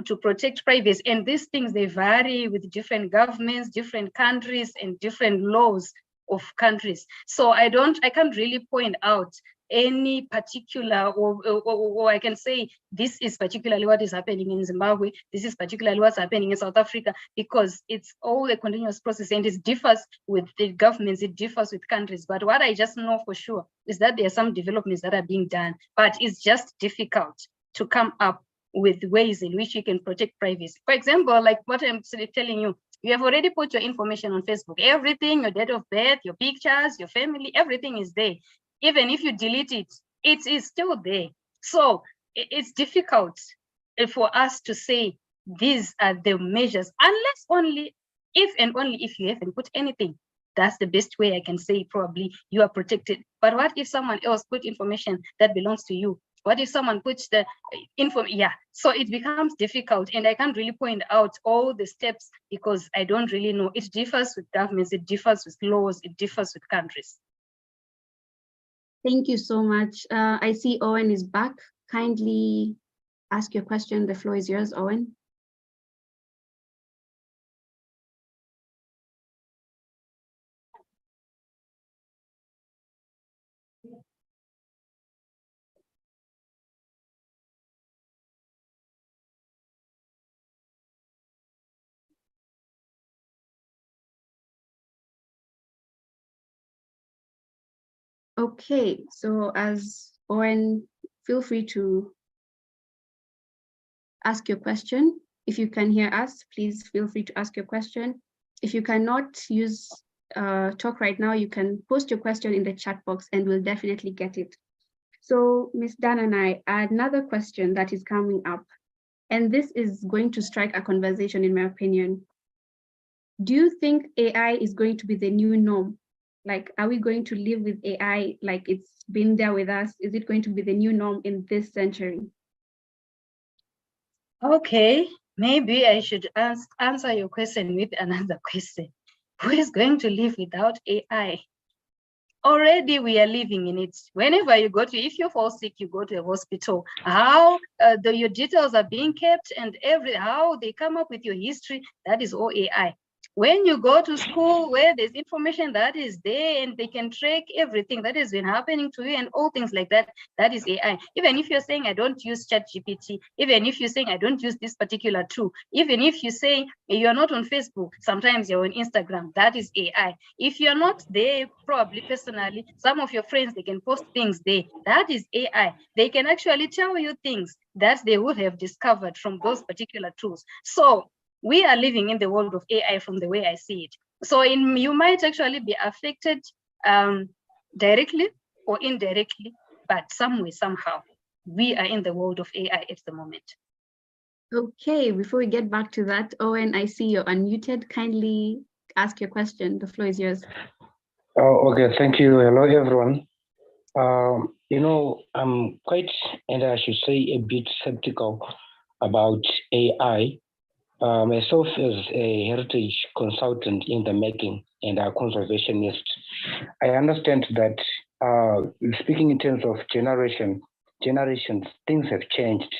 to protect privacy. And these things, they vary with different governments, different countries, and different laws of countries. So I can't really point out any particular, or I can say this is particularly what is happening in Zimbabwe, this is particularly what's happening in South Africa, because it's all a continuous process and it differs with the governments, it differs with countries. But what I just know for sure is that there are some developments that are being done, but it's just difficult to come up with ways in which you can protect privacy. For example, like what I'm telling you, you have already put your information on Facebook, everything, your date of birth, your pictures, your family, everything is there. Even if you delete it, it is still there. So it's difficult for us to say these are the measures, unless only if and only if you haven't put anything. That's the best way I can say probably you are protected. But what if someone else put information that belongs to you? What if someone puts the info? Yeah, so it becomes difficult, and I can't really point out all the steps because I don't really know. It differs with governments, it differs with laws, it differs with countries. Thank you so much. I see Owen is back. Kindly ask your question. The floor is yours, Owen. Okay, so as Owen, feel free to ask your question. If you can hear us, please feel free to ask your question. If you cannot use talk right now, you can post your question in the chat box and we'll definitely get it. So Ms. Dananai, another question that is coming up, and this is going to strike a conversation in my opinion. Do you think AI is going to be the new norm? Like, are we going to live with AI like it's been there with us? Is it going to be the new norm in this century? Okay, maybe I should answer your question with another question. Who is going to live without AI? Already we are living in it. Whenever you go to, if you fall sick, you go to a hospital. How your details are being kept and how they come up with your history, that is all AI. When you go to school where there's information that is there and they can track everything that has been happening to you and all things like that, that is AI. Even if you're saying, I don't use ChatGPT, even if you're saying, I don't use this particular tool, even if you say you're not on Facebook, sometimes you're on Instagram, that is AI. If you're not there, probably personally, some of your friends, they can post things there, that is AI. They can actually tell you things that they would have discovered from those particular tools. So we are living in the world of AI from the way I see it. So you might actually be affected directly or indirectly, but some way, somehow, we are in the world of AI at the moment. Okay, before we get back to that, Owen, I see you're unmuted. Kindly ask your question. The floor is yours. Okay, thank you. Hello, everyone. I'm quite, and I should say, a bit skeptical about AI Myself as a heritage consultant in the making and a conservationist, I understand that speaking in terms of generations, things have changed.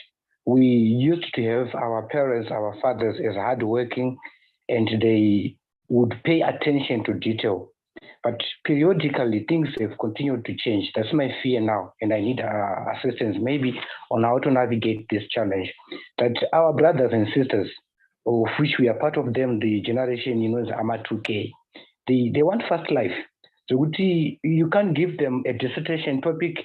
We used to have our parents, our fathers as hardworking, and they would pay attention to detail. But periodically, things have continued to change. That's my fear now, and I need assistance maybe on how to navigate this challenge. That our brothers and sisters, of which we are part of them, the generation, is AMA 2K, they want fast life. So you can't give them a dissertation topic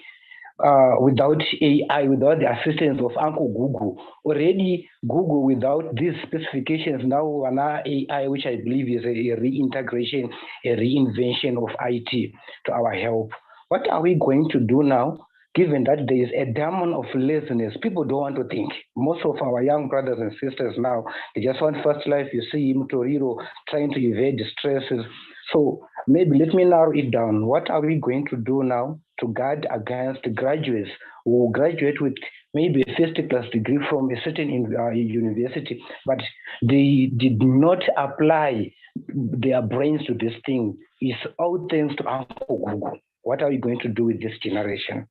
without AI, without the assistance of Uncle Google. Already, Google, without these specifications, now an AI, which I believe is a reintegration, a reinvention of IT to our help. What are we going to do now, given that there is a demon of laziness? People don't want to think. Most of our young brothers and sisters now, they just want first life. You see him, Toriro, trying to evade stresses. So maybe let me narrow it down. What are we going to do now to guard against graduates who graduate with maybe a 50+ degree from a certain university, but they did not apply their brains to this thing? It's all thanks to Uncle Google. What are we going to do with this generation?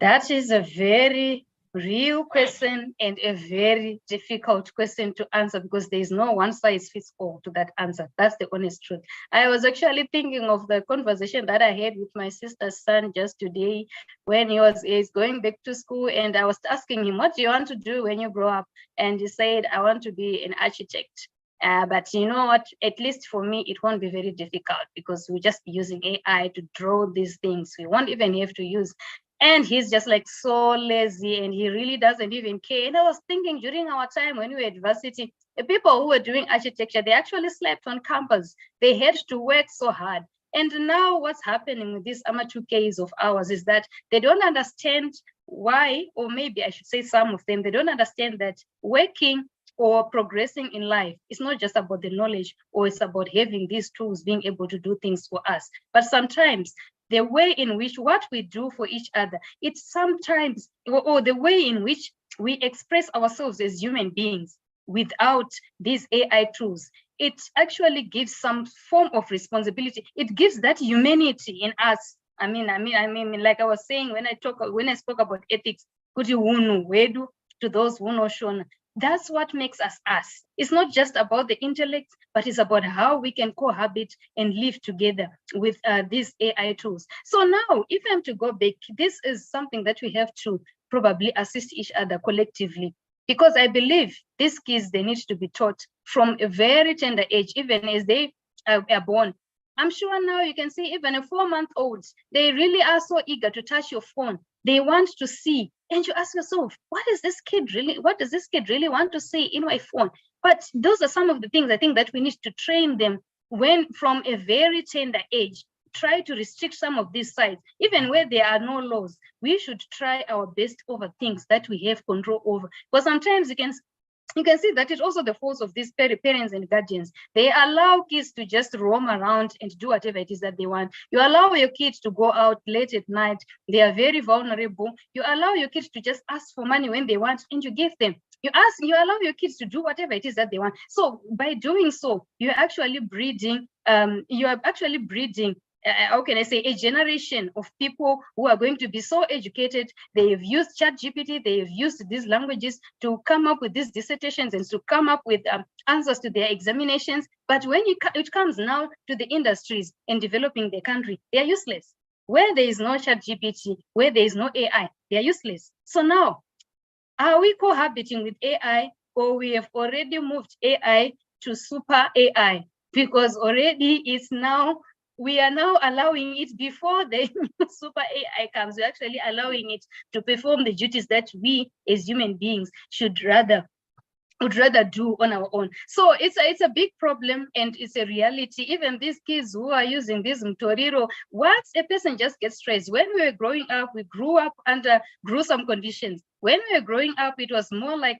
That is a very real question and a very difficult question to answer, because there is no one size fits all to that answer. That's the honest truth. I was actually thinking of the conversation that I had with my sister's son just today when he's going back to school, and I was asking him, what do you want to do when you grow up? And he said, I want to be an architect. But you know what, at least for me, it won't be very difficult because we'll just be using AI to draw these things. We won't even have to use. And he's just like so lazy, and he really doesn't even care. And I was thinking, during our time when we were at varsity, the people who were doing architecture, they actually slept on campus. They had to work so hard. And now what's happening with these amateur Ks of ours is that they don't understand why, or maybe I should say some of them, they don't understand that working or progressing in life, it's not just about the knowledge, or it's about having these tools, being able to do things for us. But sometimes the way in which what we do for each other, it's sometimes, or the way in which we express ourselves as human beings without these AI tools, it actually gives some form of responsibility. It gives that humanity in us. I mean, like I was saying when I spoke about ethics, to those who know Shona. That's what makes us us. It's not just about the intellect, but it's about how we can cohabit and live together with these AI tools. So now, if I'm to go back, this is something that we have to probably assist each other collectively, because I believe these kids, they need to be taught from a very tender age, even as they are born. I'm sure now you can see even a 4-month-old, they really are so eager to touch your phone. They want to see. And you ask yourself, what does this kid really want to see in my phone? But those are some of the things I think that we need to train them when from a very tender age. Try to restrict some of these sites, even where there are no laws. We should try our best over things that we have control over. Because sometimes you can see that it's also the fault of these parents and guardians. They allow kids to just roam around and do whatever it is that they want. You allow your kids to go out late at night. They are very vulnerable. You allow your kids to just ask for money when they want, and you give them. You allow your kids to do whatever it is that they want. So by doing so, you're actually breeding, how can I say, a generation of people who are going to be so educated. They have used ChatGPT, they have used these languages to come up with these dissertations and to come up with answers to their examinations. But when it comes now to the industries and developing the country, they are useless. Where there is no ChatGPT, where there is no AI, they are useless. So now, are we cohabiting with AI, or we have already moved AI to super AI? Because already we are now allowing it before the super AI comes. We're actually allowing it to perform the duties that we as human beings would rather do on our own. So it's a big problem, and it's a reality. Even these kids who are using this Mtoriro, once a person just gets stressed. When we were growing up, we grew up under gruesome conditions. When we were growing up, it was more like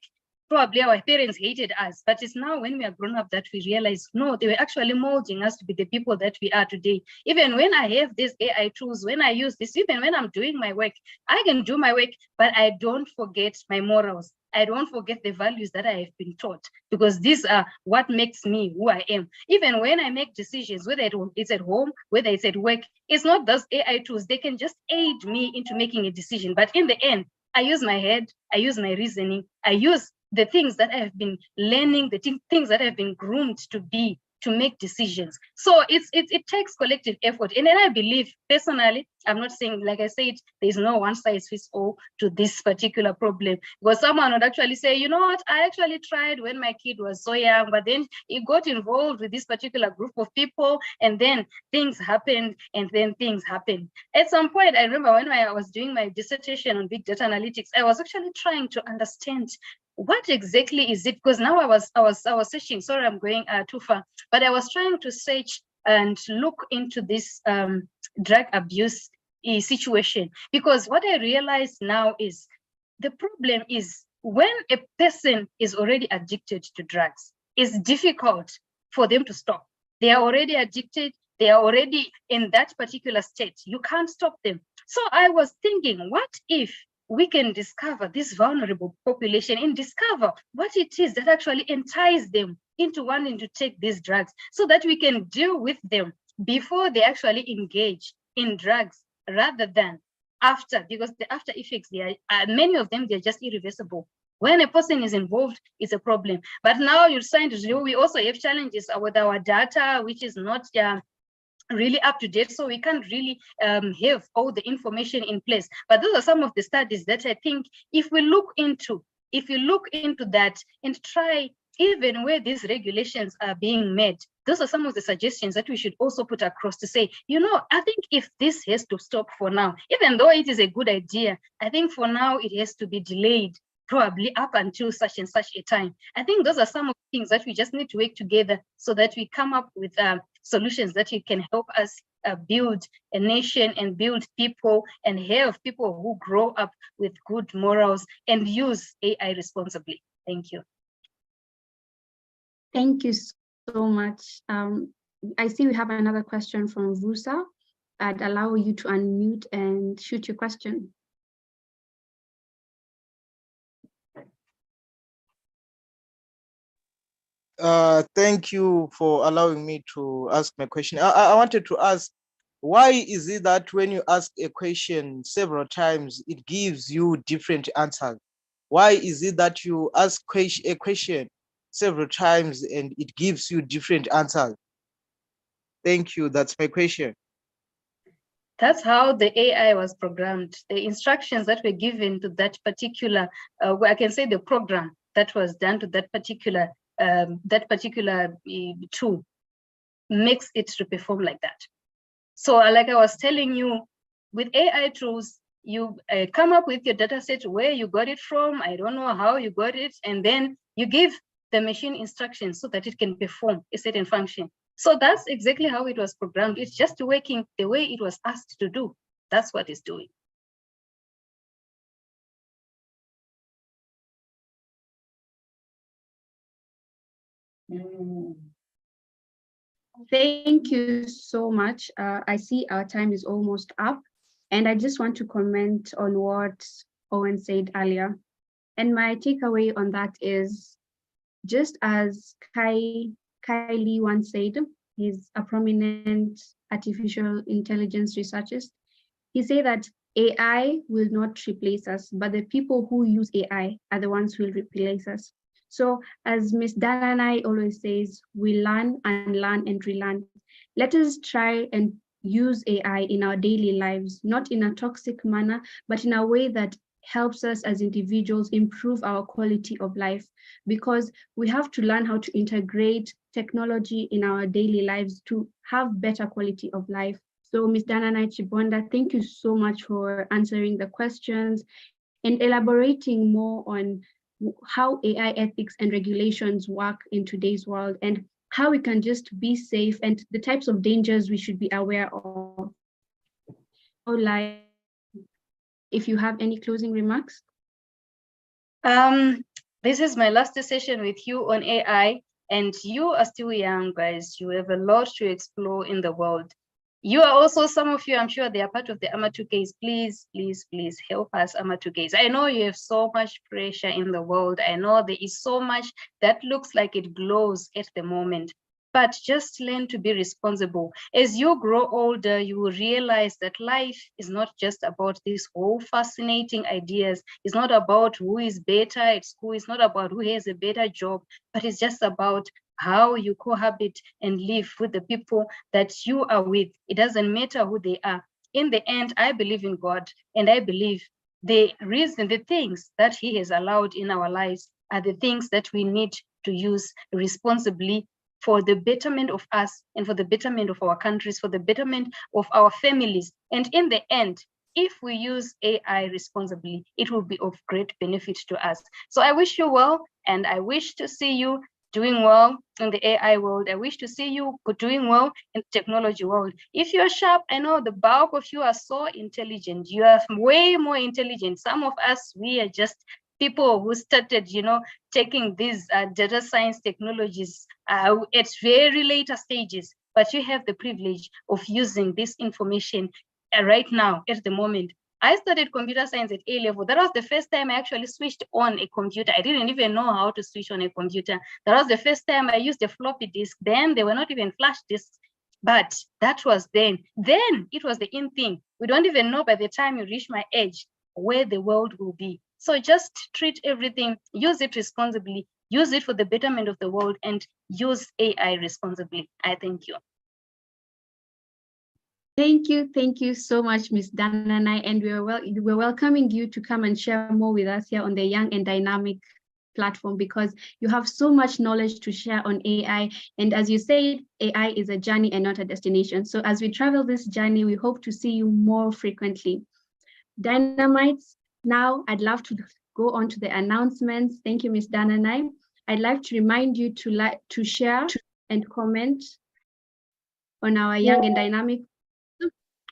probably our parents hated us, but it's now when we are grown up that we realize, no, they were actually molding us to be the people that we are today. Even when I have these AI tools, when I use this, even when I'm doing my work, I can do my work, but I don't forget my morals. I don't forget the values that I have been taught, because these are what makes me who I am. Even when I make decisions, whether it's at home, whether it's at work, it's not those AI tools. They can just aid me into making a decision. But in the end, I use my head, I use my reasoning, I use the things that I have been learning, the things that have been groomed to be, to make decisions. So it takes collective effort. And then I believe, personally, I'm not saying, like I said, there's no one size fits all to this particular problem. Because someone would actually say, you know what, I actually tried when my kid was so young, but then he got involved with this particular group of people, and then things happened, and then things happened. At some point, I remember when I was doing my dissertation on big data analytics, I was actually trying to understand what exactly is it? Because now I was searching. Sorry, I'm going too far, but I was trying to search and look into this drug abuse situation, because what I realize now is the problem is when a person is already addicted to drugs, it's difficult for them to stop. They are already addicted. They are already in that particular state. You can't stop them. So I was thinking, what if we can discover this vulnerable population and discover what it is that actually entices them into wanting to take these drugs, so that we can deal with them before they actually engage in drugs, rather than after, because the after effects, they are many of them, they're just irreversible. When a person is involved, it's a problem. But now you're trying to do, we also have challenges with our data, which is not really up to date, so we can't really have all the information in place. But those are some of the studies that I think if you look into that and try, even where these regulations are being made, those are some of the suggestions that we should also put across to say, you know, I think if this has to stop for now, even though it is a good idea, I think for now it has to be delayed, probably up until such and such a time. I think those are some of the things that we just need to work together so that we come up with solutions that can help us build a nation and build people and have people who grow up with good morals and use AI responsibly. Thank you. Thank you so much. I see we have another question from Vusa. I'd allow you to unmute and shoot your question. Thank you for allowing me to ask my question. I wanted to ask, why is it that when you ask a question several times, it gives you different answers? Why is it that you ask a question several times and it gives you different answers? Thank you. That's my question. That's how the AI was programmed. The instructions that were given to that particular, I can say the program that was done to that particular tool makes it to perform like that. So like I was telling you, with AI tools, you come up with your data set, where you got it from, I don't know how you got it, and then you give the machine instructions so that it can perform a certain function. So that's exactly how it was programmed. It's just working the way it was asked to do. That's what it's doing. Thank you so much. I see our time is almost up, and I just want to comment on what Owen said earlier. And my takeaway on that is, just as Kylie once said, he's a prominent artificial intelligence researchist. He said that AI will not replace us, but the people who use AI are the ones who will replace us. So as Ms. Dananai always says, we learn and learn and relearn. Let us try and use AI in our daily lives, not in a toxic manner, but in a way that helps us as individuals improve our quality of life, because we have to learn how to integrate technology in our daily lives to have better quality of life. So Ms. Dananai Chibonda, thank you so much for answering the questions and elaborating more on how AI ethics and regulations work in today's world, and how we can just be safe and the types of dangers we should be aware of. If you have any closing remarks. The This is my last session with you on AI, and you are still young, guys. You have a lot to explore in the world. You are also, some of you, I'm sure they are part of the Amatukes. Please, please, please help us, Amatukes. I know you have so much pressure in the world. I know there is so much that looks like it glows at the moment. But just learn to be responsible. As you grow older, you will realize that life is not just about these whole fascinating ideas. It's not about who is better at school. It's not about who has a better job, but it's just about how you cohabit and live with the people that you are with. It doesn't matter who they are. In the end, I believe in God, and I believe the reason, the things that He has allowed in our lives are the things that we need to use responsibly for the betterment of us and for the betterment of our countries, for the betterment of our families. And in the end, if we use AI responsibly, it will be of great benefit to us. So I wish you well, and I wish to see you doing well in the AI world. I wish to see you doing well in the technology world. If you're sharp, I know the bulk of you are so intelligent. You are way more intelligent. Some of us, we are just people who started, taking these data science technologies at very later stages, but you have the privilege of using this information right now, at the moment. I studied computer science at A level. That was the first time I actually switched on a computer. I didn't even know how to switch on a computer. That was the first time I used a floppy disk. Then they were not even flash disks. But that was then. Then it was the in thing. We don't even know by the time you reach my age where the world will be. So just treat everything, use it responsibly, use it for the betterment of the world, and use AI responsibly. I thank you. Thank you so much, Ms. Dananai, and we're welcoming you to come and share more with us here on the Young and Dynamic platform, because you have so much knowledge to share on AI. And as you said, AI is a journey and not a destination. So as we travel this journey, we hope to see you more frequently. Dynamites, now I'd love to go on to the announcements. Thank you, Ms. Dananai. I'd like to remind you to share and comment on our Young and Dynamic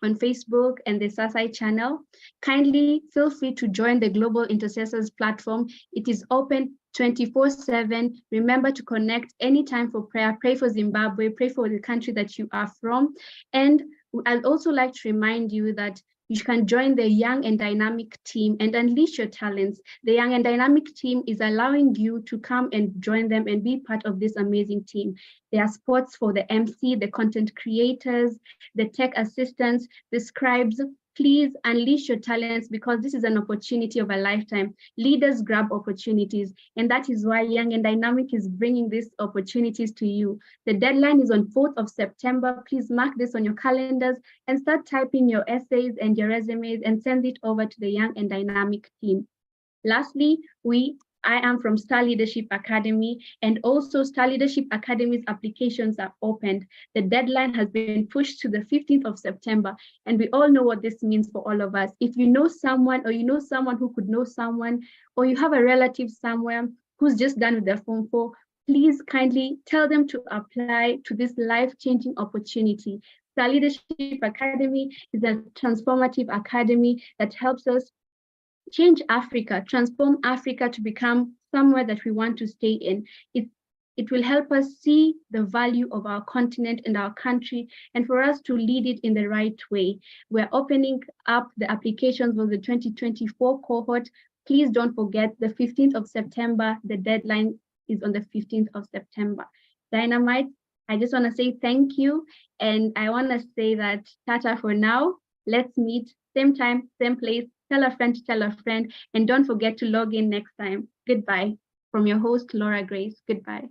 on Facebook and the SASI channel. Kindly feel free to join the Global Intercessors platform. It is open 24/7. Remember to connect anytime for prayer. Pray for Zimbabwe, pray for the country that you are from. And I'd also like to remind you that you can join the Young and Dynamic team and unleash your talents. The Young and Dynamic team is allowing you to come and join them and be part of this amazing team. There are spots for the MC, the content creators, the tech assistants, the scribes. Please unleash your talents, because this is an opportunity of a lifetime. Leaders grab opportunities, and that is why Young and Dynamic is bringing these opportunities to you. The deadline is on 4th of September. Please mark this on your calendars and start typing your essays and your resumes and send it over to the Young and Dynamic team. Lastly, I am from Star Leadership Academy, and also Star Leadership Academy's applications are opened. The deadline has been pushed to the 15th of September, and we all know what this means for all of us. If you know someone, or you know someone who could know someone, or you have a relative somewhere who's just done with their Form 4, please kindly tell them to apply to this life-changing opportunity. Star Leadership Academy is a transformative academy that helps us change Africa, transform Africa to become somewhere that we want to stay in. It will help us see the value of our continent and our country, and for us to lead it in the right way. We're opening up the applications for the 2024 cohort. Please don't forget the 15th of September, the deadline is on the 15th of September. Dynamite, I just want to say thank you. And I want to say that Tata for now. Let's meet same time, same place. Tell a friend to tell a friend. And don't forget to log in next time. Goodbye. From your host, Laura Grace. Goodbye.